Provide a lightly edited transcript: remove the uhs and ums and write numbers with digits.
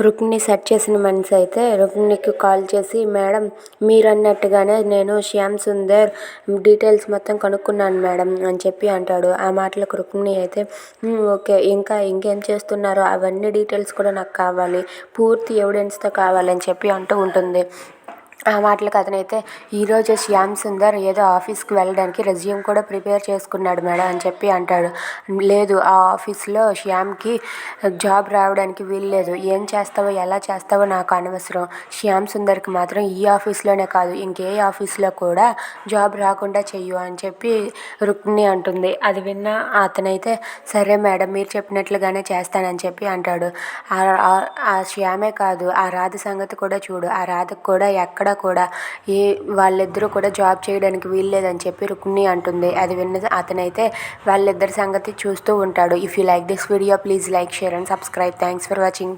Rukmini set చేసిన మనిషి అయితే రుక్మిణికి కాల్ చేసి, మేడం మీరన్నట్టుగానే నేను శ్యామ్ సుందర్ డీటెయిల్స్ మొత్తం కనుక్కున్నాను మేడం అని చెప్పి అంటాడు. ఆ మాటలకు రుక్మిణి అయితే ఓకే, ఇంకేం చేస్తున్నారో అవన్నీ డీటెయిల్స్ కూడా నాకు కావాలి, పూర్తి ఎవిడెన్స్తో కావాలని చెప్పి అంటూ ఉంటుంది. ఆ మాటలకు అతనైతే ఈరోజు శ్యామ్ సుందర్ ఏదో ఆఫీస్కి వెళ్ళడానికి రెజ్యూమ్ కూడా ప్రిపేర్ చేసుకున్నాడు మేడం అని చెప్పి అంటాడు. లేదు, ఆ ఆఫీస్లో శ్యామ్కి జాబ్ రావడానికి వీల్లేదు, ఏం చేస్తావో ఎలా చేస్తావో నాకు అనవసరం, శ్యామ్ సుందర్కి మాత్రం ఈ ఆఫీస్లోనే కాదు ఇంకే ఆఫీస్లో కూడా జాబ్ రాకుండా చెయ్యు అని చెప్పి రుక్మిణి అంటుంది. అది విన్న అతనైతే సరే మేడం మీరు చెప్పినట్లుగానే చేస్తానని చెప్పి అంటాడు. ఆ శ్యామే కాదు, ఆ రాధ సంగతి కూడా చూడు, ఆ రాధకు కూడా ఎక్కడ కూడా వాళ్ళిద్దరూ కూడా జాబ్ చేయడానికి వీల్లేదని చెప్పి రుక్మిణి అంటుంది. అది విన్న అతనైతే వాళ్ళిద్దరి సంగతి చూస్తూ ఉంటాడు. If you like this video please like, share and subscribe. Thanks for watching.